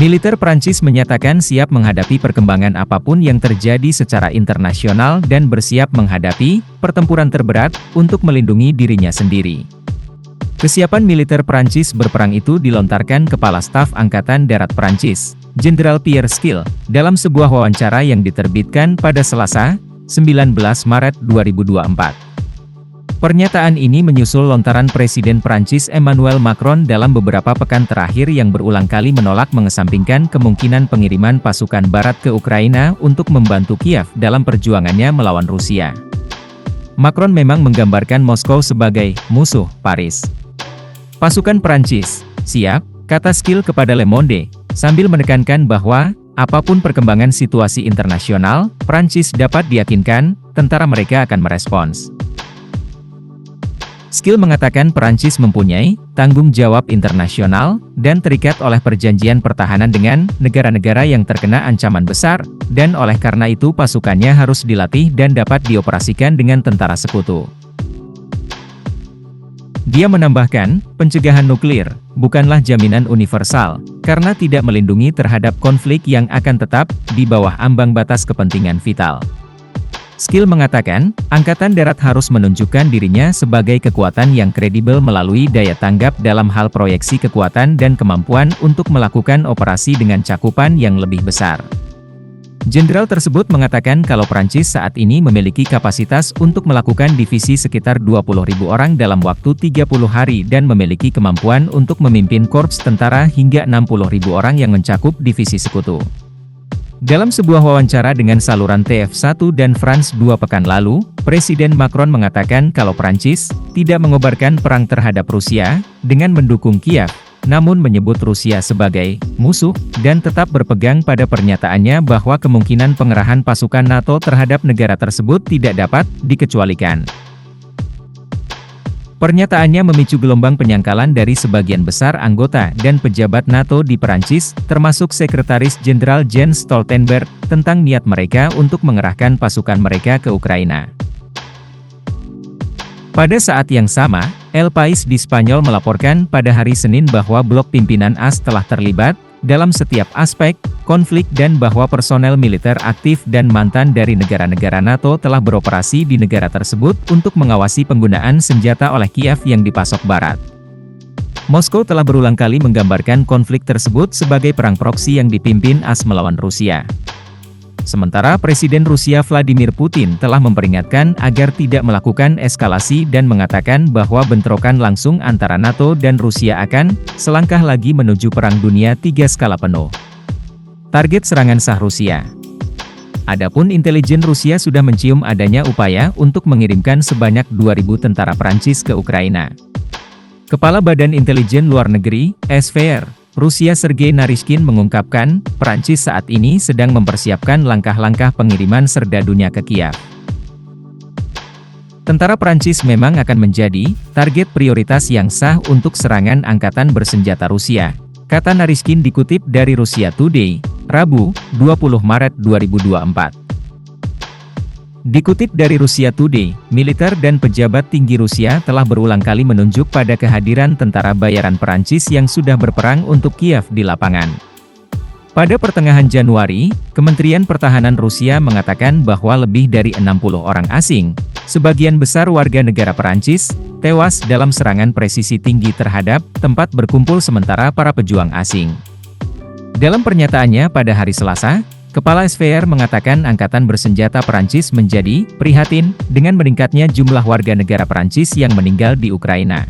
Militer Prancis menyatakan siap menghadapi perkembangan apapun yang terjadi secara internasional dan bersiap menghadapi pertempuran terberat untuk melindungi dirinya sendiri. Kesiapan militer Prancis berperang itu dilontarkan Kepala Staf Angkatan Darat Prancis, Jenderal Pierre Schills, dalam sebuah wawancara yang diterbitkan pada Selasa, 19 Maret 2024. Pernyataan ini menyusul lontaran Presiden Prancis Emmanuel Macron dalam beberapa pekan terakhir yang berulang kali menolak mengesampingkan kemungkinan pengiriman pasukan Barat ke Ukraina untuk membantu Kiev dalam perjuangannya melawan Rusia. Macron memang menggambarkan Moskow sebagai musuh Paris. Pasukan Prancis siap, kata Schills kepada Le Monde, sambil menekankan bahwa apapun perkembangan situasi internasional, Prancis dapat diyakinkan tentara mereka akan merespons. Schills mengatakan Prancis mempunyai tanggung jawab internasional dan terikat oleh perjanjian pertahanan dengan negara-negara yang terkena ancaman besar, dan oleh karena itu pasukannya harus dilatih dan dapat dioperasikan dengan tentara sekutu. Dia menambahkan, pencegahan nuklir bukanlah jaminan universal, karena tidak melindungi terhadap konflik yang akan tetap di bawah ambang batas kepentingan vital. Schills mengatakan, Angkatan Darat harus menunjukkan dirinya sebagai kekuatan yang kredibel melalui daya tanggap dalam hal proyeksi kekuatan dan kemampuan untuk melakukan operasi dengan cakupan yang lebih besar. Jenderal tersebut mengatakan kalau Prancis saat ini memiliki kapasitas untuk melakukan divisi sekitar 20.000 orang dalam waktu 30 hari dan memiliki kemampuan untuk memimpin korps tentara hingga 60.000 orang yang mencakup divisi sekutu. Dalam sebuah wawancara dengan saluran TF1 dan France 2 pekan lalu, Presiden Macron mengatakan kalau Prancis tidak mengobarkan perang terhadap Rusia dengan mendukung Kiev, namun menyebut Rusia sebagai musuh, dan tetap berpegang pada pernyataannya bahwa kemungkinan pengerahan pasukan NATO terhadap negara tersebut tidak dapat dikecualikan. Pernyataannya memicu gelombang penyangkalan dari sebagian besar anggota dan pejabat NATO di Perancis, termasuk Sekretaris Jenderal Jens Stoltenberg, tentang niat mereka untuk mengerahkan pasukan mereka ke Ukraina. Pada saat yang sama, El País di Spanyol melaporkan pada hari Senin bahwa blok pimpinan AS telah terlibat dalam setiap aspek konflik dan bahwa personel militer aktif dan mantan dari negara-negara NATO telah beroperasi di negara tersebut untuk mengawasi penggunaan senjata oleh Kiev yang dipasok Barat. Moskow telah berulang kali menggambarkan konflik tersebut sebagai perang proksi yang dipimpin AS melawan Rusia. Sementara Presiden Rusia Vladimir Putin telah memperingatkan agar tidak melakukan eskalasi dan mengatakan bahwa bentrokan langsung antara NATO dan Rusia akan selangkah lagi menuju Perang Dunia III skala penuh. Target serangan sah Rusia. Adapun intelijen Rusia sudah mencium adanya upaya untuk mengirimkan sebanyak 2.000 tentara Prancis ke Ukraina. Kepala Badan Intelijen Luar Negeri, SVR, Rusia Sergei Naryshkin mengungkapkan, Prancis saat ini sedang mempersiapkan langkah-langkah pengiriman serdadunya ke Kiev. Tentara Prancis memang akan menjadi target prioritas yang sah untuk serangan angkatan bersenjata Rusia, kata Naryshkin dikutip dari Russia Today, Rabu, 20 Maret 2024. Dikutip dari Russia Today, militer dan pejabat tinggi Rusia telah berulang kali menunjuk pada kehadiran tentara bayaran Perancis yang sudah berperang untuk Kiev di lapangan. Pada pertengahan Januari, Kementerian Pertahanan Rusia mengatakan bahwa lebih dari 60 orang asing, sebagian besar warga negara Perancis, tewas dalam serangan presisi tinggi terhadap tempat berkumpul sementara para pejuang asing. Dalam pernyataannya pada hari Selasa, Kepala SVR mengatakan angkatan bersenjata Perancis menjadi prihatin dengan meningkatnya jumlah warga negara Perancis yang meninggal di Ukraina.